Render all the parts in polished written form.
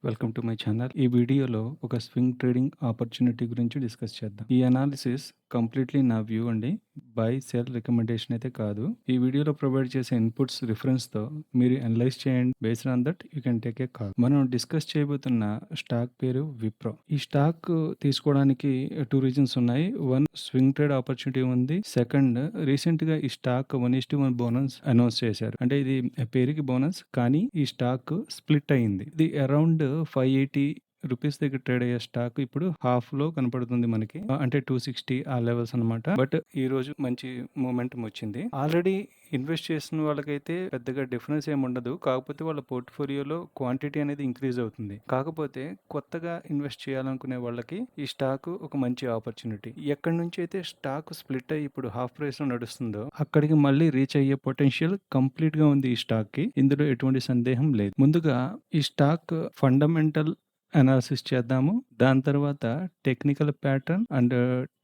Welcome to my channel. ఈ వీడియోలో ఒక స్వింగ్ ట్రేడింగ్ ఆపర్చునిటీ గురించి డిస్కస్ చేద్దాం. ఈ అనాలిసిస్ కంప్లీట్లీ నా వ్యూ అండి. బై సెల్ రికమెండేషన్ అయితే కాదు. ఈ వీడియోలో ప్రొవైడ్ చేసే ఇన్పుట్స్ రిఫరెన్స్ తో మీరు అనలైజ్ చేయండి. Based on that you can take a call. మనం డిస్కస్ చేయబోతున్న స్టాక్ పేరు విప్రో. ఈ స్టాక్ తీసుకోవడానికి టూ రీజన్స్ ఉన్నాయి. వన్, స్వింగ్ ట్రేడ్ ఆపర్చునిటీ ఉంది. సెకండ్, రీసెంట్ గా ఈ స్టాక్ 1:1 బోనస్ అనౌన్స్ చేశారు. అంటే ఇది పేరుకి బోనస్, కానీ ఈ స్టాక్ స్ప్లిట్ అయింది. ఇది అరౌండ్ 580 రూపీస్ దగ్గర ట్రేడ్ అయ్యే స్టాక్ ఇప్పుడు హాఫ్ లో కనపడుతుంది మనకి. అంటే 260 ఆ లెవెల్స్ అనమాట. బట్ ఈ రోజు మంచి మూమెంటం వచ్చింది. ఆల్రెడీ ఇన్వెస్ట్ చేసిన వాళ్ళకైతే పెద్దగా డిఫరెన్స్ ఏమి ఉండదు. కాకపోతే వాళ్ళ పోర్ట్ఫోలియోలో క్వాంటిటీ అనేది ఇంక్రీజ్ అవుతుంది. కాకపోతే కొత్తగా ఇన్వెస్ట్ చేయాలనుకునే వాళ్ళకి ఈ స్టాక్ ఒక మంచి ఆపర్చునిటీ. ఎక్కడి నుంచి అయితే స్టాక్ స్ప్లిట్ అయ్యి ఇప్పుడు హాఫ్ ప్రైస్ లో నడుస్తుందో అక్కడికి మళ్ళీ రీచ్ అయ్యే పొటెన్షియల్ కంప్లీట్ గా ఉంది ఈ స్టాక్ కి. ఇందులో ఎటువంటి సందేహం లేదు. ముందుగా ఈ స్టాక్ ఫండమెంటల్ అనాలిసిస్ చేద్దాము. దాని తర్వాత technical pattern and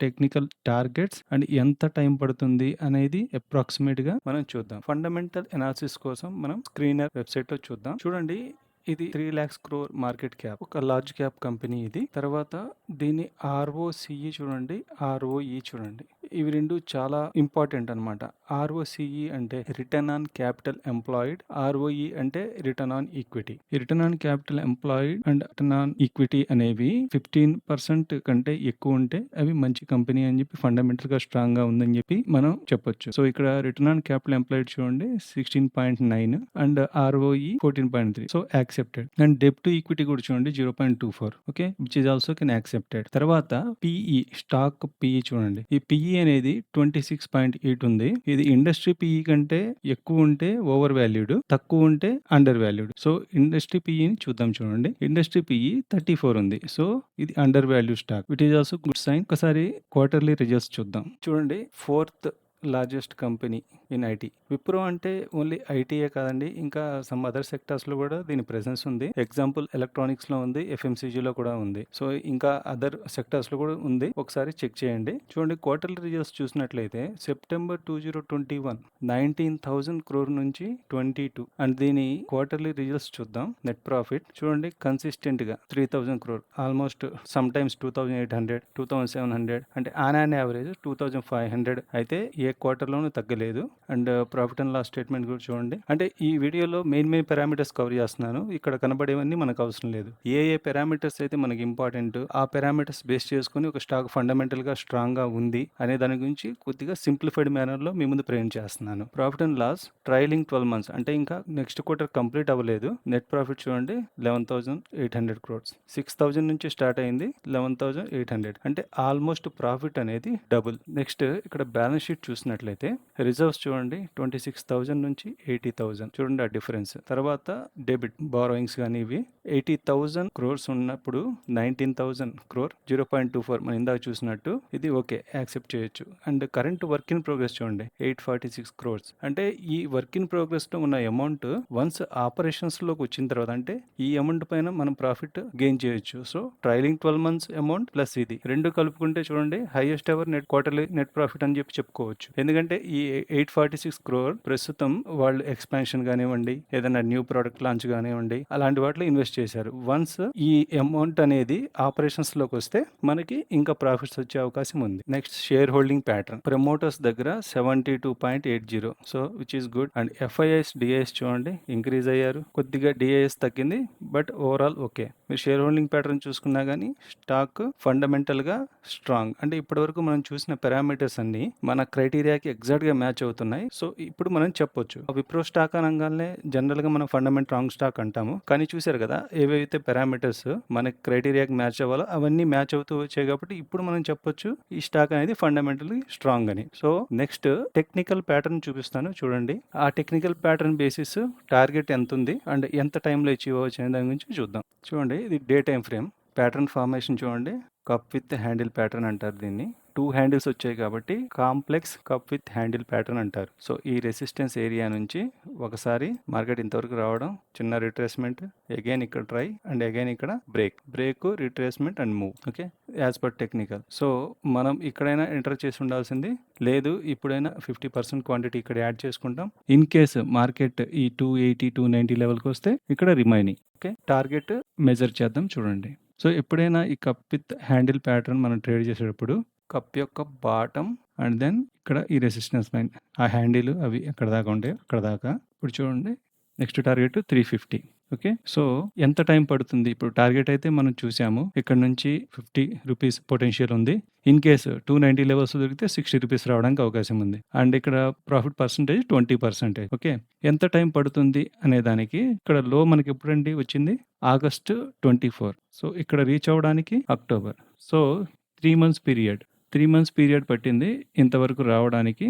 technical targets and ఎంత టైం పడుతుంది అనేది అప్రాక్సిమేట్ గా మనం చూద్దాం. ఫండమెంటల్ అనాలిసిస్ కోసం మనం స్క్రీనర్ వెబ్సైట్ లో చూద్దాం. చూడండి, ఇది 3 lakhs crore మార్కెట్ క్యాప్, ఒక లార్జ్ క్యాప్ కంపెనీ ఇది. తర్వాత దీని ఆర్ఓసిఈ చూడండి, ఆర్ఓఈ చూడండి. ఇవి రెండు చాలా ఇంపార్టెంట్ అనమాట. ఆర్ఓసిఈ అంటే return on capital employed, ROE అంటే రిటర్న్ ఆన్ ఈక్విటీ. ఈ return on capital employed and return on equity అనేవి 15% కంటే ఎక్కువ ఉంటే అవి మంచి కంపెనీ అని చెప్పి, ఫండమెంటల్ గా స్ట్రాంగ్ గా ఉందని చెప్పి మనం చెప్పొచ్చు. సో ఇక్కడ రిటర్న్ ఆన్ క్యాపిటల్ ఎంప్లాయిడ్ చూడండి 16.9 and ROE 14.3. So accepted. And డెబ్ట్ టు ఈక్విటీ కూడా చూడండి 0.24. Okay, which is also can accepted. తర్వాత పిఈ, స్టాక్ పిఈ చూడండి. ఈ పిఈ అనేది 26.8 ఉంది. ఇది ఇండస్ట్రీ పిఈ కంటే ఎక్కువ ఉంటే ఓవర్ వాల్యూడ్, తక్కువ ఉంటే అండర్ వాల్యూడ్. సో ఇండస్ట్రీ పిఈని చూద్దాం. చూడండి, ఇండస్ట్రీ పిఈ 34 ఉంది. సో ఇది under value stock, which is also good sign. ఒకసారి క్వార్టర్లీ రిజల్ట్స్ చూద్దాం. చూడండి, fourth largest company in IT. Wipro అంటే ఓన్లీ ఐటీయే కాదండి, ఇంకా సమ్ అదర్ సెక్టార్స్లో కూడా దీని ప్రెసెన్స్ ఉంది. ఎగ్జాంపుల్ ఎలక్ట్రానిక్స్లో ఉంది, ఎఫ్ఎంసీజీలో కూడా ఉంది. సో ఇంకా అదర్ సెక్టార్స్లో కూడా ఉంది. ఒకసారి చెక్ చేయండి. చూడండి, క్వార్టర్లీ రిజల్ట్స్ చూసినట్లయితే సెప్టెంబర్ 2021 19,000 crore నుంచి 22. అండ్ దీని క్వార్టర్లీ రిజల్ట్స్ చూద్దాం. నెట్ ప్రాఫిట్ చూడండి, కన్సిస్టెంట్ గా 3,000 crore, ఆల్మోస్ట్ సమ్ టైమ్స్ 2,800, 2,700, అంటే ఆన్ యావరేజ్ 2,500 అయితే ఏ క్వార్టర్లోనూ తగ్గలేదు. And profit and loss statement కూడా చూడండి. అంటే ఈ వీడియోలో మెయిన్ పారామీటర్స్ కవర్ చేస్తున్నాను. ఇక్కడ కనబడేవన్నీ మనకు అవసరం లేదు. ఏ పారామీటర్స్ అయితే మనకి ఇంపార్టెంట్, ఆ పారామీటర్స్ బేస్ చేసుకుని ఒక స్టాక్ ఫండమెంటల్ గా స్ట్రాంగ్ గా ఉంది అనే దాని గురించి కొద్దిగా సింప్లిఫైడ్ మేనర్ లో మీ ముందు ప్రజెంట్ చేస్తున్నాను. Profit and loss trailing 12 months, అంటే ఇంకా నెక్స్ట్ క్వార్టర్ కంప్లీట్ అవ్వలేదు. నెట్ ప్రాఫిట్ చూడండి 11,800 crores. 6,000 నుంచి స్టార్ట్ అయింది, 11,800, అంటే ఆల్మోస్ట్ ప్రాఫిట్ అనేది డబుల్. నెక్స్ట్ ఇక్కడ బ్యాలెన్స్ షీట్ చూసినట్లయితే రిజర్వ్స్ చూడండి 26,000 నుంచి 80,000. చూడండి ఆ డిఫరెన్స్. తర్వాత డెబిట్ బారోయింగ్స్ కానీ ఇవి 80,000 crores ఉన్నప్పుడు 19,000 crore 0.24 మనం ఇందాక చూసినట్టు ఇది ఓకే, యాక్సెప్ట్ చేయొచ్చు. And current work in progress చూడండి 846 crores. అంటే ఈ వర్క్ ఇన్ ప్రోగ్రెస్ లో ఉన్న అమౌంట్ వన్స్ ఆపరేషన్స్ లోకి వచ్చిన తర్వాత, అంటే ఈ అమౌంట్ పైన మనం ప్రాఫిట్ గెయిన్ చేయొచ్చు. So trailing 12 months amount plus ఇది రెండు కలుపుకుంటే చూడండి highest ever net quarterly net profit అని చెప్పి చెప్పుకోవచ్చు. ఎందుకంటే ఈ 846 crore ప్రస్తుతం వాళ్ళు ఎక్స్పాన్షన్ కానివ్వండి, ఏదైనా న్యూ ప్రోడక్ట్ లాంచ్ కానివ్వండి, అలాంటి వాటిలో ఇన్వెస్ట్ చేశారు. వన్స్ ఈ అమౌంట్ అనేది ఆపరేషన్స్ లోకి వస్తే మనకి ఇంకా ప్రాఫిట్స్ వచ్చే అవకాశం ఉంది. Next share holding pattern. Promoters దగ్గర 72.80, so which is good. And FIs DIs చూడండి ఇంక్రీజ్ అయ్యారు, కొద్దిగా డిఐఎస్ తగ్గింది, బట్ ఓవరాల్ ఓకే. మీరు షేర్ హోల్డింగ్ ప్యాటర్న్ చూసుకున్నా కానీ స్టాక్ ఫండమెంటల్ గా స్ట్రాంగ్. అంటే ఇప్పటి వరకు మనం చూసిన పారామీటర్స్ అన్ని మన క్రైటీరియాకి ఎగ్జాక్ట్ గా మ్యాచ్ అవుతున్నాయి. సో ఇప్పుడు మనం చెప్పొచ్చు విప్రో స్టాక్ అనగానే జనరల్ గా మనం ఫండమెంటల్ స్ట్రాంగ్ స్టాక్ అంటాము, కానీ చూసారు కదా ఏవైతే పారామీటర్స్ మన క్రైటీరియాకి మ్యాచ్ అవ్వాలో అవన్నీ మ్యాచ్ అవుతూ వచ్చాయి. కాబట్టి ఇప్పుడు మనం చెప్పొచ్చు ఈ స్టాక్ అనేది ఫండమెంటల్లీ స్ట్రాంగ్ అని. సో నెక్స్ట్ టెక్నికల్ ప్యాటర్న్ చూపిస్తాను చూడండి. ఆ టెక్నికల్ ప్యాటర్న్ బేసిస్ టార్గెట్ ఎంత ఉంది అండ్ ఎంత టైంలో అచీవ్ అవ్వచ్చు అనే దాని గురించి చూద్దాం. చూడండి, ఇది day time frame pattern formation చూడండి. కప్ విత్ హ్యాండిల్ ప్యాటర్న్ అంటారు దీన్ని. 2 హ్యాండిల్స్ వచ్చాయి కాబట్టి complex cup with handle pattern అంటారు. సో ఈ రెసిస్టెన్స్ ఏరియా నుంచి ఒకసారి మార్కెట్ ఇంతవరకు రావడం, చిన్న రిట్రేస్మెంట్, అగైన్ ఇక్కడ ట్రై అండ్ అగైన్ ఇక్కడ break retracement and move. Okay, as per technical. So మనం ఇక్కడైనా ఎంటర్ చేసి ఉండాల్సింది, లేదు ఇప్పుడైనా 50% క్వాంటిటీ ఇక్కడ యాడ్ చేసుకుంటాం. ఇన్ కేస్ మార్కెట్ ఈ 280 290 లెవెల్కి వస్తే ఇక్కడ రిమైనింగ్. ఓకే, టార్గెట్ మెజర్ చేద్దాం చూడండి. సో ఎప్పుడైనా ఈ కప్ విత్ హ్యాండిల్ ప్యాటర్న్ మనం ట్రేడ్ చేసేటప్పుడు కప్ యొక్క బాటమ్ అండ్ దెన్ ఇక్కడ ఈ రెసిస్టెన్స్ లైన్, ఆ హ్యాండిల్ అవి ఎక్కడ దాకా ఉండే అక్కడ దాకా. ఇప్పుడు చూడండి, నెక్స్ట్ టార్గెట్ 350. ఓకే, సో ఎంత టైం పడుతుంది? ఇప్పుడు టార్గెట్ అయితే మనం చూసాము, ఇక్కడ నుంచి 50 రూపీస్ పొటెన్షియల్ ఉంది. ఇన్ కేసు 290 లెవెల్స్ దొరికితే 60 రూపీస్ రావడానికి అవకాశం ఉంది. అండ్ ఇక్కడ ప్రాఫిట్ పర్సంటేజ్ 20%. ఓకే, ఎంత టైం పడుతుంది అనే దానికి ఇక్కడ లో మనకి ఎప్పుడండి వచ్చింది? ఆగస్టు 24. సో ఇక్కడ రీచ్ అవ్వడానికి అక్టోబర్. సో 3 మంత్స్ పీరియడ్ పట్టింది ఇంతవరకు రావడానికి.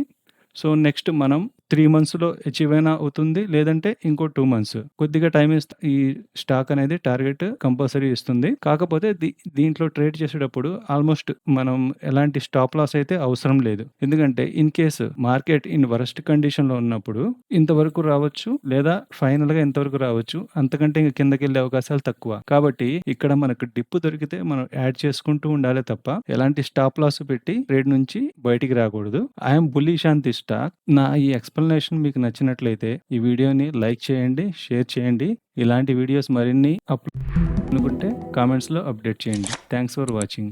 సో నెక్స్ట్ మనం 3 మంత్స్లో అచీవ్ అయినా అవుతుంది, లేదంటే ఇంకో 2 మంత్స్. కొద్దిగా టైం ఈ స్టాక్ అనేది టార్గెట్ కంపల్సరీ ఇస్తుంది. కాకపోతే దీంట్లో ట్రేడ్ చేసేటప్పుడు ఆల్మోస్ట్ మనం ఎలాంటి స్టాప్ లాస్ అయితే అవసరం లేదు. ఎందుకంటే in case market in worst కండిషన్లో ఉన్నప్పుడు ఇంతవరకు రావచ్చు, లేదా ఫైనల్గా ఇంతవరకు రావచ్చు, అంతకంటే ఇంకా కిందకి వెళ్ళే అవకాశాలు తక్కువ. కాబట్టి ఇక్కడ మనకు డిప్ దొరికితే మనం యాడ్ చేసుకుంటూ ఉండాలి తప్ప ఎలాంటి స్టాప్ లాస్ పెట్టి ట్రేడ్ నుంచి బయటికి రాకూడదు. I'm bullish on the stock. నా ఈ ఎక్స్ప్లెనేషన్ మీకు నచ్చినట్లయితే ఈ వీడియోని లైక్ చేయండి, షేర్ చేయండి. ఇలాంటి వీడియోస్ మరిన్ని అనుకుంటే కామెంట్స్లో అప్డేట్ చేయండి. Thanks for watching.